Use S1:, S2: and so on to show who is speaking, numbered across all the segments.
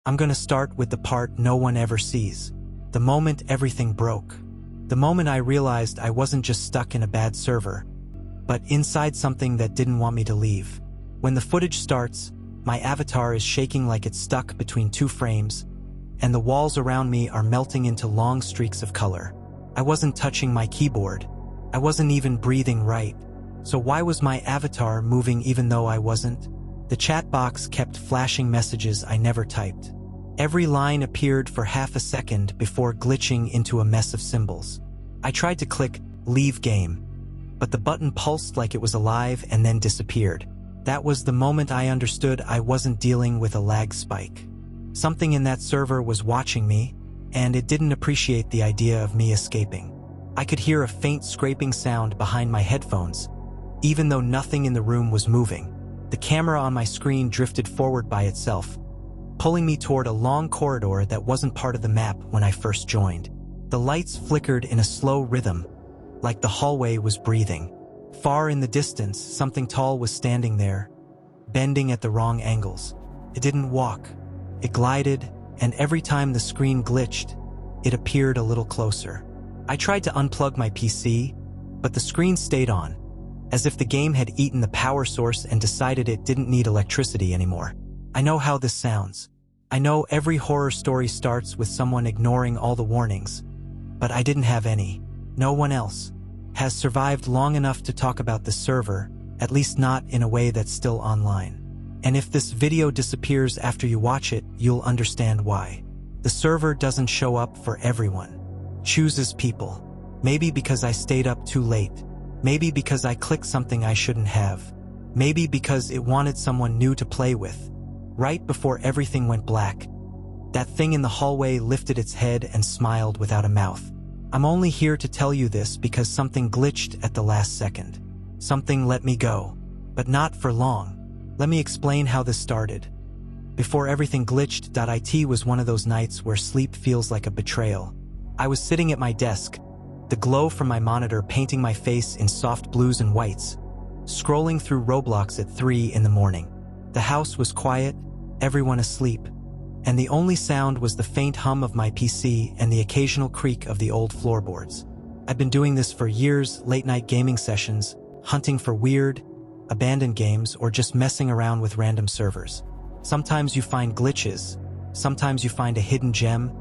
S1: I'm gonna start with the part no one ever sees. The moment everything broke. The moment I realized I wasn't just stuck in a bad server, but inside something that didn't want me to leave. When the footage starts, my avatar is shaking like it's stuck between two frames, and the walls around me are melting into long streaks of color. I wasn't touching my keyboard. I wasn't even breathing right. So why was my avatar moving even though I wasn't? The chat box kept flashing messages I never typed. Every line appeared for half a second before glitching into a mess of symbols. I tried to click Leave Game, but the button pulsed like it was alive and then disappeared. That was the moment I understood I wasn't dealing with a lag spike. Something in that server was watching me, and it didn't appreciate the idea of me escaping. I could hear a faint scraping sound behind my headphones, even though nothing in the room was moving. The camera on my screen drifted forward by itself, pulling me toward a long corridor that wasn't part of the map when I first joined. The lights flickered in a slow rhythm, like the hallway was breathing. Far in the distance, something tall was standing there, bending at the wrong angles. It didn't walk. It glided, and every time the screen glitched, it appeared a little closer. I tried to unplug my PC, but the screen stayed on, as if the game had eaten the power source and decided it didn't need electricity anymore. I know how this sounds. I know every horror story starts with someone ignoring all the warnings, but I didn't have any. No one else has survived long enough to talk about the server, at least not in a way that's still online. And if this video disappears after you watch it, you'll understand why. The server doesn't show up for everyone. Chooses people. Maybe because I stayed up too late. Maybe because I clicked something I shouldn't have. Maybe because it wanted someone new to play with. Right before everything went black, that thing in the hallway lifted its head and smiled without a mouth. I'm only here to tell you this because something glitched at the last second. Something let me go, but not for long. Let me explain how this started. Before everything glitched, it was one of those nights where sleep feels like a betrayal. I was sitting at my desk, the glow from my monitor painting my face in soft blues and whites, scrolling through Roblox at 3 in the morning. The house was quiet, everyone asleep, and the only sound was the faint hum of my PC and the occasional creak of the old floorboards. I've been doing this for years, late-night gaming sessions, hunting for weird, abandoned games, or just messing around with random servers. Sometimes you find glitches, sometimes you find a hidden gem,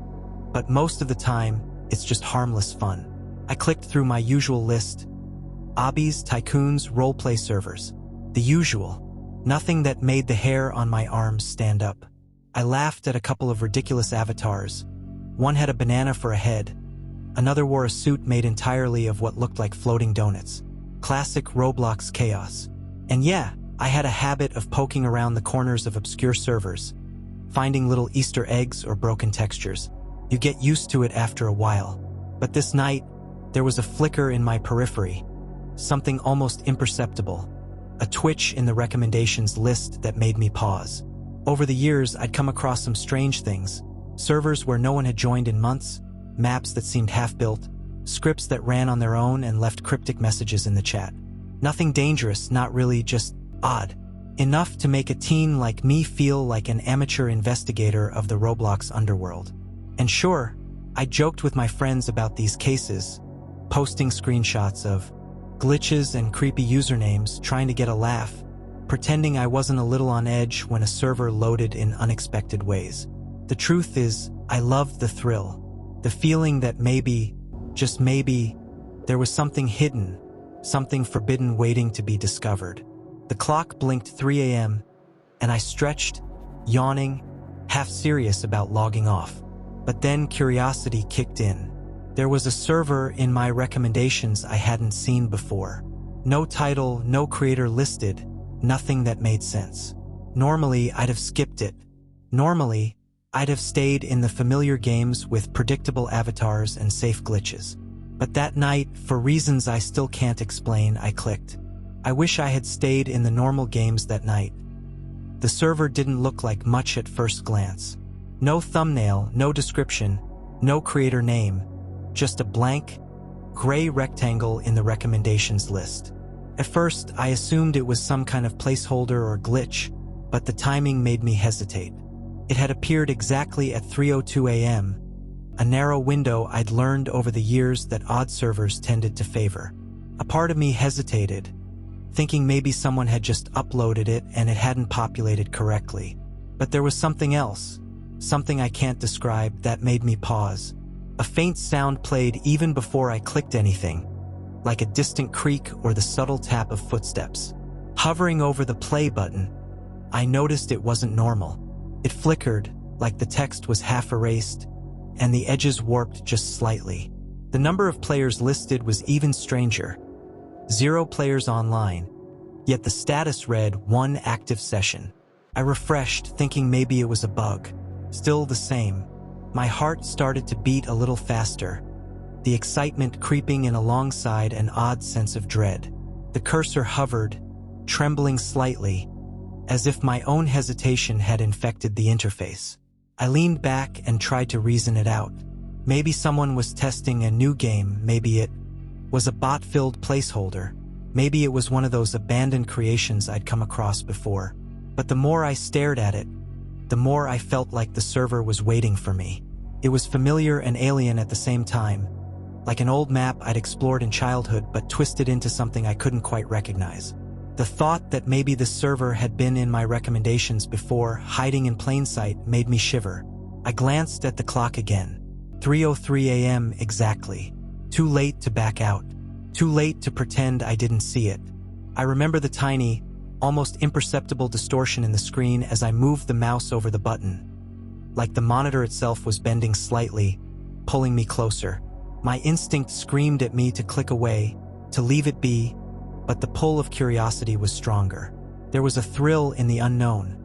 S1: but most of the time, it's just harmless fun. I clicked through my usual list: obbies, tycoons, roleplay servers. The usual. Nothing that made the hair on my arms stand up. I laughed at a couple of ridiculous avatars. One had a banana for a head. Another wore a suit made entirely of what looked like floating donuts. Classic Roblox chaos. And yeah, I had a habit of poking around the corners of obscure servers, finding little Easter eggs or broken textures. You get used to it after a while. But this night, there was a flicker in my periphery, something almost imperceptible, a twitch in the recommendations list that made me pause. Over the years, I'd come across some strange things: servers where no one had joined in months, maps that seemed half-built, scripts that ran on their own and left cryptic messages in the chat. Nothing dangerous, not really, just odd. Enough to make a teen like me feel like an amateur investigator of the Roblox underworld. And sure, I joked with my friends about these cases, posting screenshots of glitches and creepy usernames, trying to get a laugh, pretending I wasn't a little on edge when a server loaded in unexpected ways. The truth is, I loved the thrill, the feeling that maybe, just maybe, there was something hidden, something forbidden waiting to be discovered. The clock blinked 3 a.m., and I stretched, yawning, half serious about logging off. But then curiosity kicked in. There was a server in my recommendations I hadn't seen before. No title, no creator listed, nothing that made sense. Normally, I'd have skipped it. Normally, I'd have stayed in the familiar games with predictable avatars and safe glitches. But that night, for reasons I still can't explain, I clicked. I wish I had stayed in the normal games that night. The server didn't look like much at first glance. No thumbnail, no description, no creator name, just a blank, gray rectangle in the recommendations list. At first, I assumed it was some kind of placeholder or glitch, but the timing made me hesitate. It had appeared exactly at 3:02 a.m., a narrow window I'd learned over the years that odd servers tended to favor. A part of me hesitated, thinking maybe someone had just uploaded it and it hadn't populated correctly. But there was something else, something I can't describe, that made me pause. A faint sound played even before I clicked anything, like a distant creak or the subtle tap of footsteps. Hovering over the play button, I noticed it wasn't normal. It flickered, like the text was half erased, and the edges warped just slightly. The number of players listed was even stranger. 0 players online, yet the status read 1 active session. I refreshed, thinking maybe it was a bug. Still the same. My heart started to beat a little faster, the excitement creeping in alongside an odd sense of dread. The cursor hovered, trembling slightly, as if my own hesitation had infected the interface. I leaned back and tried to reason it out. Maybe someone was testing a new game, maybe it was a bot-filled placeholder, maybe it was one of those abandoned creations I'd come across before. But the more I stared at it, the more I felt like the server was waiting for me. It was familiar and alien at the same time, like an old map I'd explored in childhood but twisted into something I couldn't quite recognize. The thought that maybe this server had been in my recommendations before, hiding in plain sight, made me shiver. I glanced at the clock again. 3:03 a.m. exactly. Too late to back out. Too late to pretend I didn't see it. I remember the tiny, almost imperceptible distortion in the screen as I moved the mouse over the button, like the monitor itself was bending slightly, pulling me closer. My instinct screamed at me to click away, to leave it be, but the pull of curiosity was stronger. There was a thrill in the unknown,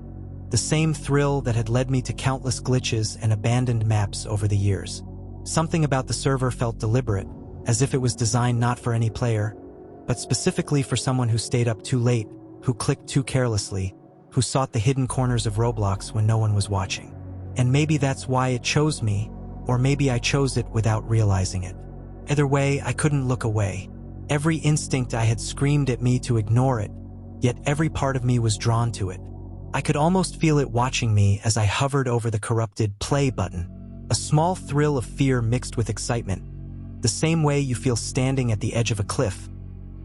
S1: the same thrill that had led me to countless glitches and abandoned maps over the years. Something about the server felt deliberate, as if it was designed not for any player, but specifically for someone who stayed up too late, who clicked too carelessly, who sought the hidden corners of Roblox when no one was watching. And maybe that's why it chose me, or maybe I chose it without realizing it. Either way, I couldn't look away. Every instinct I had screamed at me to ignore it, yet every part of me was drawn to it. I could almost feel it watching me as I hovered over the corrupted play button. A small thrill of fear mixed with excitement, the same way you feel standing at the edge of a cliff,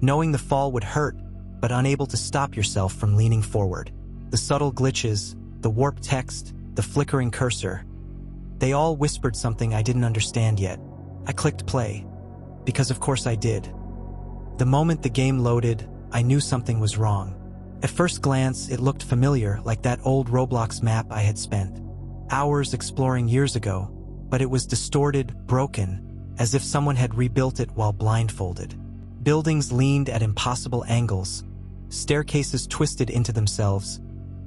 S1: knowing the fall would hurt, but unable to stop yourself from leaning forward. The subtle glitches, the warped text, the flickering cursor, they all whispered something I didn't understand yet. I clicked play, because of course I did. The moment the game loaded, I knew something was wrong. At first glance, it looked familiar, like that old Roblox map I had spent hours exploring years ago, but it was distorted, broken, as if someone had rebuilt it while blindfolded. Buildings leaned at impossible angles, staircases twisted into themselves,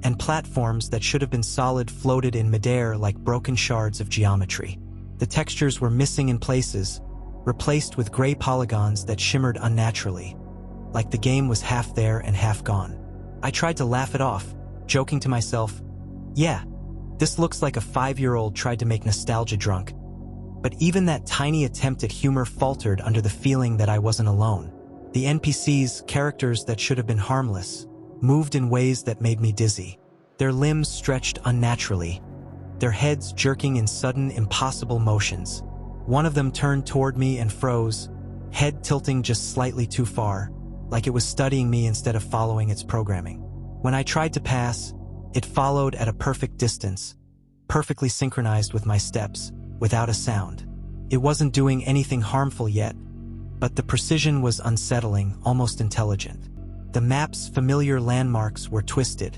S1: and platforms that should have been solid floated in midair like broken shards of geometry. The textures were missing in places, replaced with gray polygons that shimmered unnaturally, like the game was half there and half gone. I tried to laugh it off, joking to myself, yeah, this looks like a 5-year-old tried to make nostalgia drunk. But even that tiny attempt at humor faltered under the feeling that I wasn't alone. The NPCs, characters that should have been harmless, moved in ways that made me dizzy. Their limbs stretched unnaturally, their heads jerking in sudden, impossible motions. One of them turned toward me and froze, head tilting just slightly too far, like it was studying me instead of following its programming. When I tried to pass, it followed at a perfect distance, perfectly synchronized with my steps, without a sound. It wasn't doing anything harmful yet, but the precision was unsettling, almost intelligent. The map's familiar landmarks were twisted.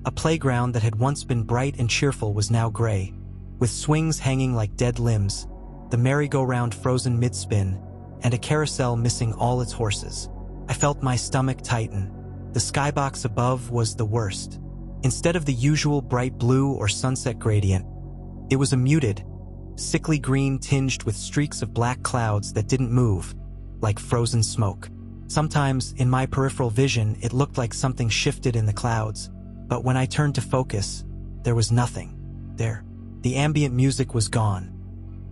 S1: A playground that had once been bright and cheerful was now gray, with swings hanging like dead limbs, the merry-go-round frozen mid-spin, and a carousel missing all its horses. I felt my stomach tighten. The skybox above was the worst. Instead of the usual bright blue or sunset gradient, it was a muted, sickly green tinged with streaks of black clouds that didn't move, like frozen smoke. Sometimes, in my peripheral vision, it looked like something shifted in the clouds, but when I turned to focus, there was nothing there. The ambient music was gone,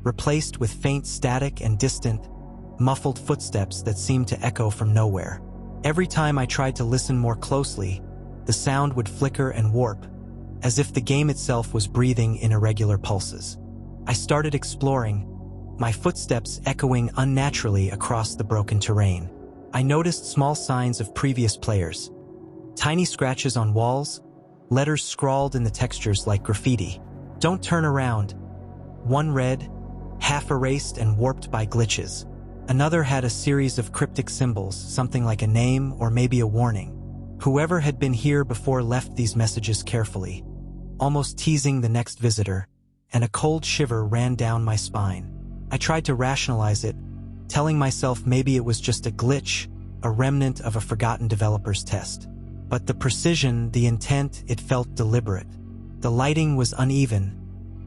S1: replaced with faint static and distant, muffled footsteps that seemed to echo from nowhere. Every time I tried to listen more closely, the sound would flicker and warp, as if the game itself was breathing in irregular pulses. I started exploring, my footsteps echoing unnaturally across the broken terrain. I noticed small signs of previous players. Tiny scratches on walls, letters scrawled in the textures like graffiti. "Don't turn around." One read, half erased and warped by glitches. Another had a series of cryptic symbols, something like a name or maybe a warning. Whoever had been here before left these messages carefully, almost teasing the next visitor, and a cold shiver ran down my spine. I tried to rationalize it, telling myself maybe it was just a glitch, a remnant of a forgotten developer's test. But the precision, the intent, it felt deliberate. The lighting was uneven,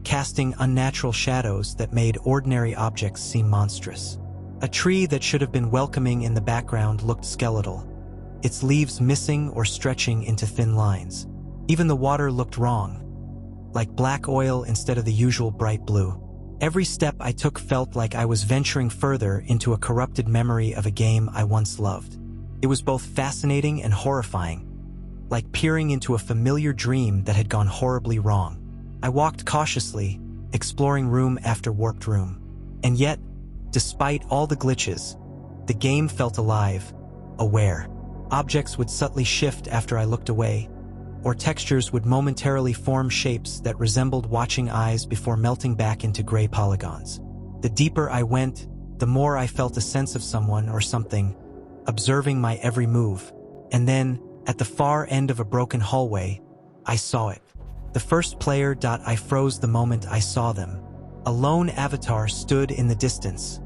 S1: casting unnatural shadows that made ordinary objects seem monstrous. A tree that should have been welcoming in the background looked skeletal, its leaves missing or stretching into thin lines. Even the water looked wrong, like black oil instead of the usual bright blue. Every step I took felt like I was venturing further into a corrupted memory of a game I once loved. It was both fascinating and horrifying, like peering into a familiar dream that had gone horribly wrong. I walked cautiously, exploring room after warped room. And yet, despite all the glitches, the game felt alive, aware. Objects would subtly shift after I looked away, or textures would momentarily form shapes that resembled watching eyes before melting back into gray polygons. The deeper I went, the more I felt a sense of someone or something observing my every move. And then, at the far end of a broken hallway, I saw it. The first player. I froze the moment I saw them. A lone avatar stood in the distance,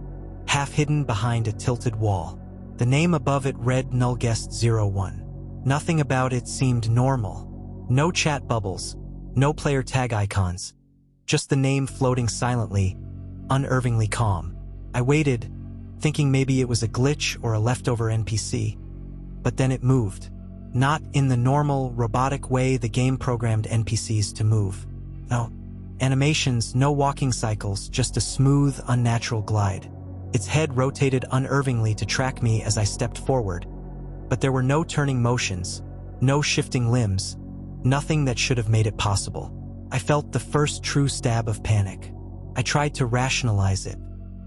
S1: half hidden behind a tilted wall. The name above it read Nullguest01. Nothing about it seemed normal. No chat bubbles, no player tag icons, just the name floating silently, unervingly calm. I waited, thinking maybe it was a glitch or a leftover NPC. But then it moved. Not in the normal, robotic way the game programmed NPCs to move. No animations, no walking cycles, just a smooth, unnatural glide. Its head rotated unervingly to track me as I stepped forward. But there were no turning motions, no shifting limbs, nothing that should have made it possible. I felt the first true stab of panic. I tried to rationalize it.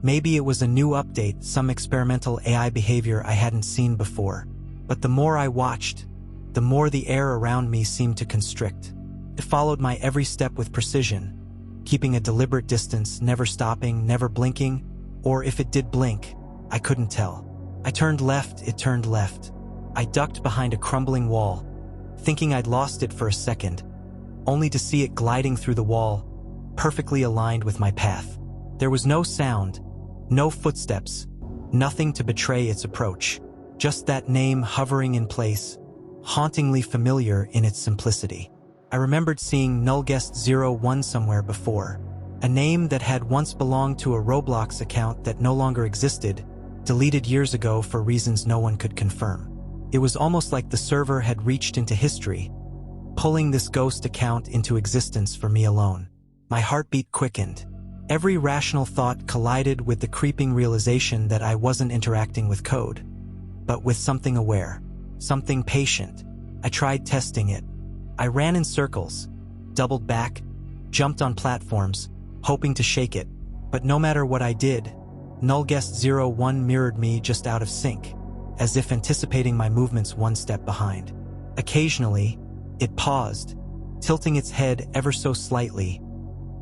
S1: Maybe it was a new update, some experimental AI behavior I hadn't seen before. But the more I watched, the more the air around me seemed to constrict. It followed my every step with precision, keeping a deliberate distance, never stopping, never blinking, or if it did blink, I couldn't tell. I turned left, it turned left. I ducked behind a crumbling wall, thinking I'd lost it for a second, only to see it gliding through the wall, perfectly aligned with my path. There was no sound, no footsteps, nothing to betray its approach, just that name hovering in place, hauntingly familiar in its simplicity. I remembered seeing Nullguest01 somewhere before, a name that had once belonged to a Roblox account that no longer existed, deleted years ago for reasons no one could confirm. It was almost like the server had reached into history, pulling this ghost account into existence for me alone. My heartbeat quickened. Every rational thought collided with the creeping realization that I wasn't interacting with code, but with something aware, something patient. I tried testing it. I ran in circles, doubled back, jumped on platforms, hoping to shake it. But no matter what I did, Nullguest01 mirrored me just out of sync, as if anticipating my movements one step behind. Occasionally, it paused, tilting its head ever so slightly,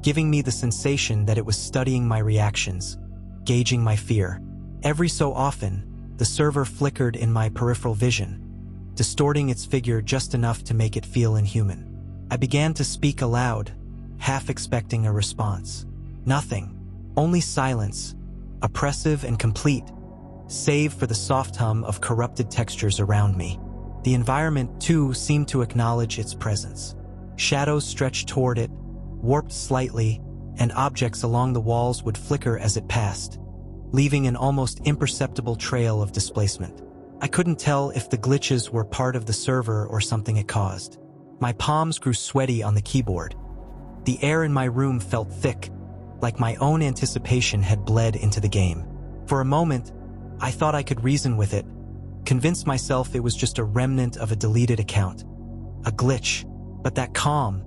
S1: giving me the sensation that it was studying my reactions, gauging my fear. Every so often, the server flickered in my peripheral vision, distorting its figure just enough to make it feel inhuman. I began to speak aloud, half expecting a response. Nothing, only silence, oppressive and complete, save for the soft hum of corrupted textures around me. The environment, too, seemed to acknowledge its presence. Shadows stretched toward it, warped slightly, and objects along the walls would flicker as it passed, leaving an almost imperceptible trail of displacement. I couldn't tell if the glitches were part of the server or something it caused. My palms grew sweaty on the keyboard. The air in my room felt thick, like my own anticipation had bled into the game. For a moment, I thought I could reason with it, convince myself it was just a remnant of a deleted account, a glitch. But that calm,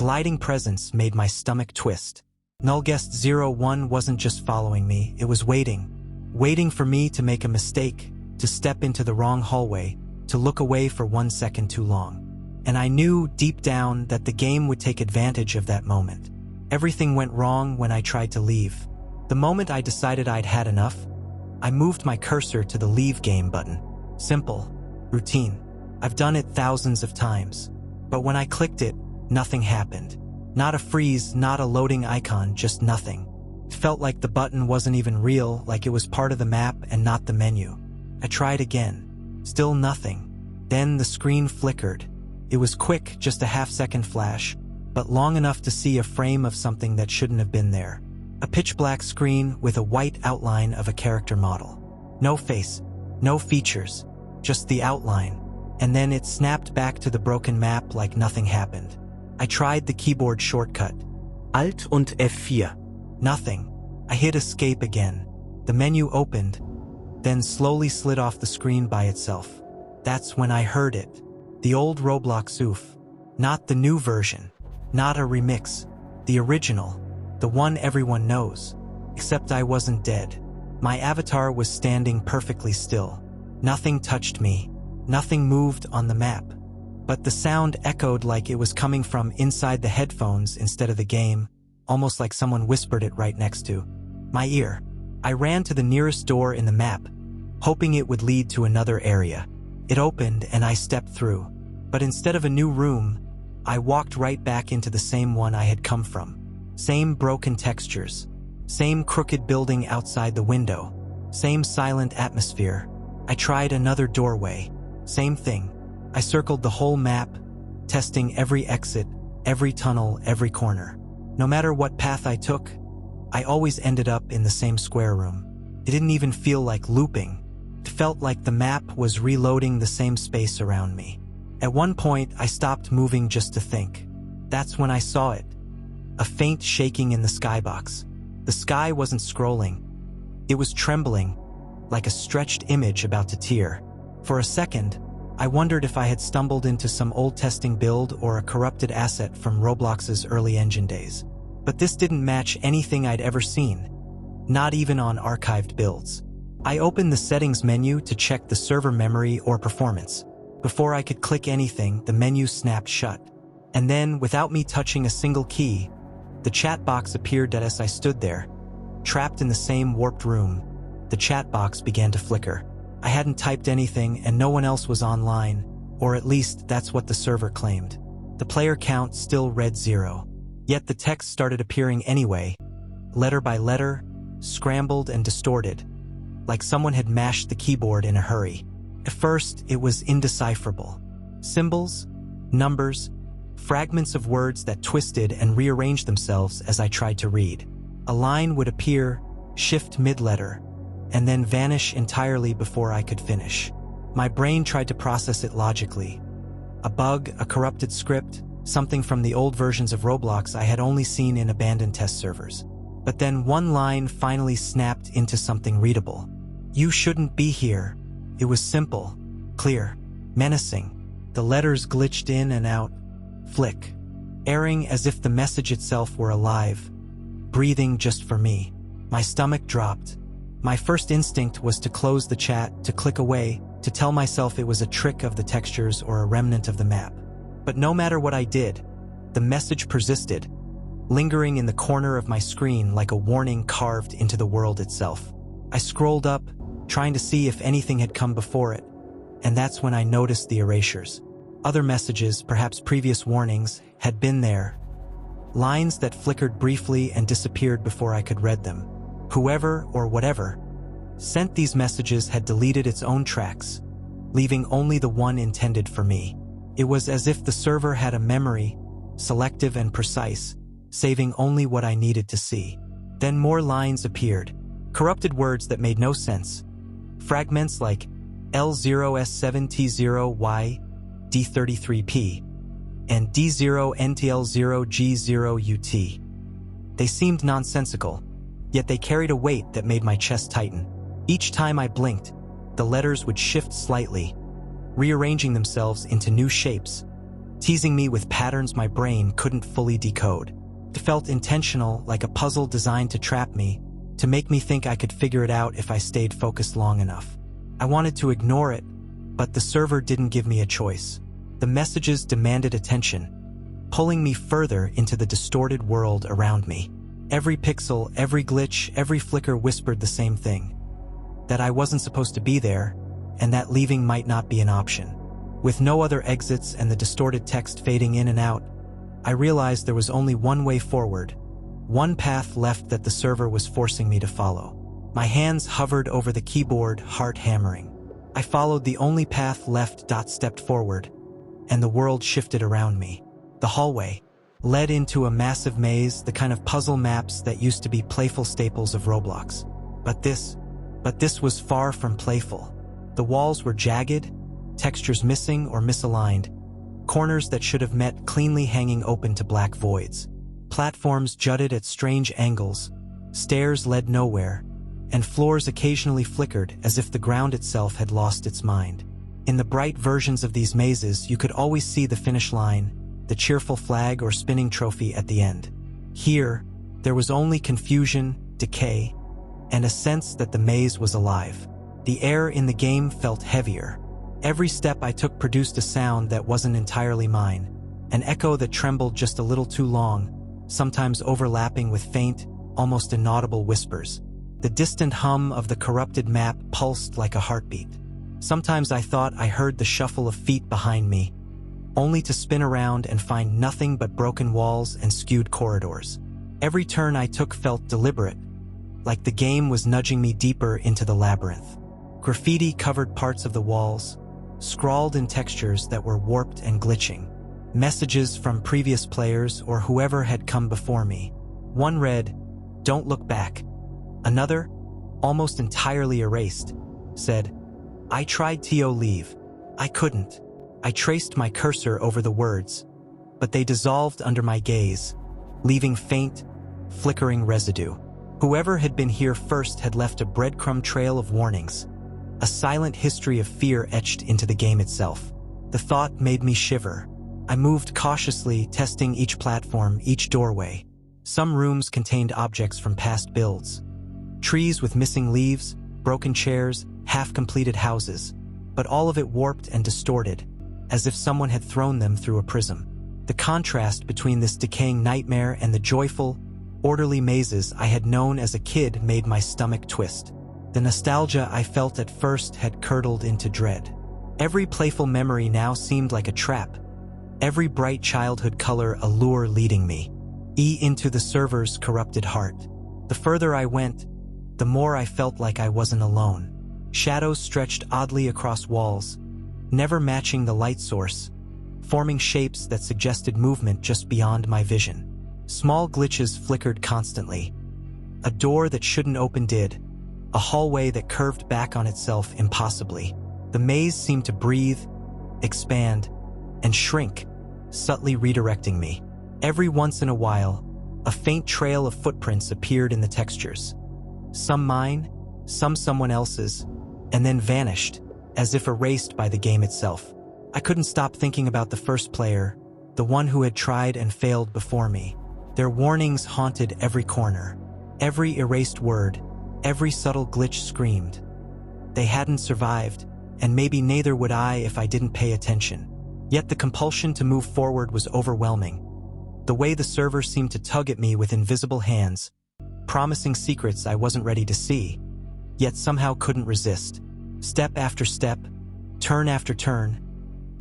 S1: gliding presence made my stomach twist. Null-Guest-01 wasn't just following me, it was waiting for me to make a mistake, to step into the wrong hallway, to look away for 1 second too long. And I knew deep down that the game would take advantage of that moment. Everything went wrong when I tried to leave. The moment I decided I'd had enough, I moved my cursor to the Leave Game button. Simple. Routine. I've done it thousands of times. But when I clicked it, nothing happened. Not a freeze, not a loading icon, just nothing. It felt like the button wasn't even real, like it was part of the map and not the menu. I tried again. Still nothing. Then the screen flickered. It was quick, just a half-second flash, but long enough to see a frame of something that shouldn't have been there. A pitch-black screen with a white outline of a character model. No face, no features, just the outline. And then it snapped back to the broken map like nothing happened. I tried the keyboard shortcut. Alt und F4. Nothing. I hit escape again. The menu opened, then slowly slid off the screen by itself. That's when I heard it. The old Roblox oof. Not the new version. Not a remix. The original. The one everyone knows. Except I wasn't dead. My avatar was standing perfectly still. Nothing touched me. Nothing moved on the map. But the sound echoed like it was coming from inside the headphones instead of the game, almost like someone whispered it right next to my ear. I ran to the nearest door in the map, hoping it would lead to another area. It opened and I stepped through. But instead of a new room, I walked right back into the same one I had come from. Same broken textures. Same crooked building outside the window. Same silent atmosphere. I tried another doorway. Same thing. I circled the whole map, testing every exit, every tunnel, every corner. No matter what path I took, I always ended up in the same square room. It didn't even feel like looping. It felt like the map was reloading the same space around me. At one point, I stopped moving just to think. That's when I saw it. A faint shaking in the skybox. The sky wasn't scrolling. It was trembling, like a stretched image about to tear. For a second, I wondered if I had stumbled into some old testing build or a corrupted asset from Roblox's early engine days. But this didn't match anything I'd ever seen, not even on archived builds. I opened the settings menu to check the server memory or performance. Before I could click anything, the menu snapped shut. And then, without me touching a single key, the chat box appeared as I stood there. Trapped in the same warped room, the chat box began to flicker. I hadn't typed anything and no one else was online, or at least that's what the server claimed. The player count still read 0. Yet the text started appearing anyway, letter by letter, scrambled and distorted, like someone had mashed the keyboard in a hurry. At first, it was indecipherable. Symbols, numbers, fragments of words that twisted and rearranged themselves as I tried to read. A line would appear, shift mid-letter, and then vanish entirely before I could finish. My brain tried to process it logically. A bug, a corrupted script, something from the old versions of Roblox I had only seen in abandoned test servers. But then one line finally snapped into something readable. You shouldn't be here. It was simple, clear, menacing. The letters glitched in and out, flick, airing as if the message itself were alive, breathing just for me. My stomach dropped. My first instinct was to close the chat, to click away, to tell myself it was a trick of the textures or a remnant of the map. But no matter what I did, the message persisted, lingering in the corner of my screen like a warning carved into the world itself. I scrolled up, trying to see if anything had come before it, and that's when I noticed the erasures. Other messages, perhaps previous warnings, had been there. Lines that flickered briefly and disappeared before I could read them. Whoever, or whatever, sent these messages had deleted its own tracks, leaving only the one intended for me. It was as if the server had a memory, selective and precise, saving only what I needed to see. Then more lines appeared, corrupted words that made no sense. Fragments like L0S7T0Y D33P and D0NTL0G0UT. They seemed nonsensical, yet they carried a weight that made my chest tighten. Each time I blinked, the letters would shift slightly, rearranging themselves into new shapes, teasing me with patterns my brain couldn't fully decode. It felt intentional, like a puzzle designed to trap me, to make me think I could figure it out if I stayed focused long enough. I wanted to ignore it, but the server didn't give me a choice. The messages demanded attention, pulling me further into the distorted world around me. Every pixel, every glitch, every flicker whispered the same thing: that I wasn't supposed to be there, and that leaving might not be an option. With no other exits and the distorted text fading in and out, I realized there was only one way forward, one path left that the server was forcing me to follow. My hands hovered over the keyboard, heart hammering. I followed the only path left. Stepped forward, and the world shifted around me. The hallway led into a massive maze, the kind of puzzle maps that used to be playful staples of Roblox. But this was far from playful. The walls were jagged, textures missing or misaligned, corners that should have met cleanly hanging open to black voids. Platforms jutted at strange angles, stairs led nowhere, and floors occasionally flickered as if the ground itself had lost its mind. In the bright versions of these mazes, you could always see the finish line, the cheerful flag or spinning trophy at the end. Here, there was only confusion, decay, and a sense that the maze was alive. The air in the game felt heavier. Every step I took produced a sound that wasn't entirely mine, an echo that trembled just a little too long, sometimes overlapping with faint, almost inaudible whispers. The distant hum of the corrupted map pulsed like a heartbeat. Sometimes I thought I heard the shuffle of feet behind me, only to spin around and find nothing but broken walls and skewed corridors. Every turn I took felt deliberate, like the game was nudging me deeper into the labyrinth. Graffiti covered parts of the walls, scrawled in textures that were warped and glitching. Messages from previous players or whoever had come before me. One read, "Don't look back." Another, almost entirely erased, said, "I tried to leave. I couldn't." I traced my cursor over the words, but they dissolved under my gaze, leaving faint, flickering residue. Whoever had been here first had left a breadcrumb trail of warnings, a silent history of fear etched into the game itself. The thought made me shiver. I moved cautiously, testing each platform, each doorway. Some rooms contained objects from past builds. Trees with missing leaves, broken chairs, half-completed houses, but all of it warped and distorted, as if someone had thrown them through a prism. The contrast between this decaying nightmare and the joyful, orderly mazes I had known as a kid made my stomach twist. The nostalgia I felt at first had curdled into dread. Every playful memory now seemed like a trap, every bright childhood color a lure leading me into the server's corrupted heart. The further I went, the more I felt like I wasn't alone. Shadows stretched oddly across walls, never matching the light source, forming shapes that suggested movement just beyond my vision. Small glitches flickered constantly. A door that shouldn't open did, a hallway that curved back on itself impossibly. The maze seemed to breathe, expand, and shrink, subtly redirecting me. Every once in a while, a faint trail of footprints appeared in the textures. Some mine, some someone else's, and then vanished, as if erased by the game itself. I couldn't stop thinking about the first player, the one who had tried and failed before me. Their warnings haunted every corner. Every erased word, every subtle glitch screamed. They hadn't survived, and maybe neither would I if I didn't pay attention. Yet the compulsion to move forward was overwhelming. The way the server seemed to tug at me with invisible hands, promising secrets I wasn't ready to see, yet somehow couldn't resist. Step after step, turn after turn,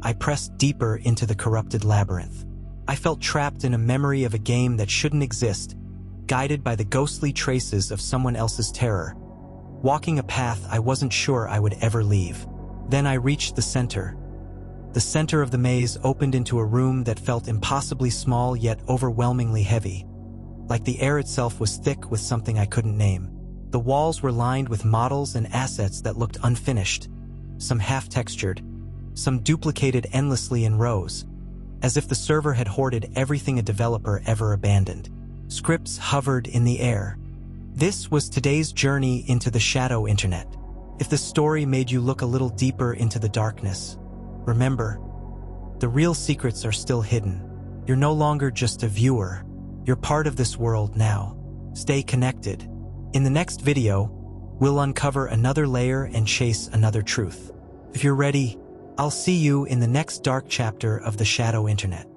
S1: I pressed deeper into the corrupted labyrinth. I felt trapped in a memory of a game that shouldn't exist, guided by the ghostly traces of someone else's terror, walking a path I wasn't sure I would ever leave. Then I reached the center. The center of the maze opened into a room that felt impossibly small yet overwhelmingly heavy, like the air itself was thick with something I couldn't name. The walls were lined with models and assets that looked unfinished, some half-textured, some duplicated endlessly in rows, as if the server had hoarded everything a developer ever abandoned. Scripts hovered in the air. This was today's journey into the shadow internet. If the story made you look a little deeper into the darkness, remember, The real secrets are still hidden. You're no longer just a viewer. You're part of this world now. Stay connected. In the next video, we'll uncover another layer and chase another truth. If you're ready, I'll see you in the next dark chapter of the Shadow Internet.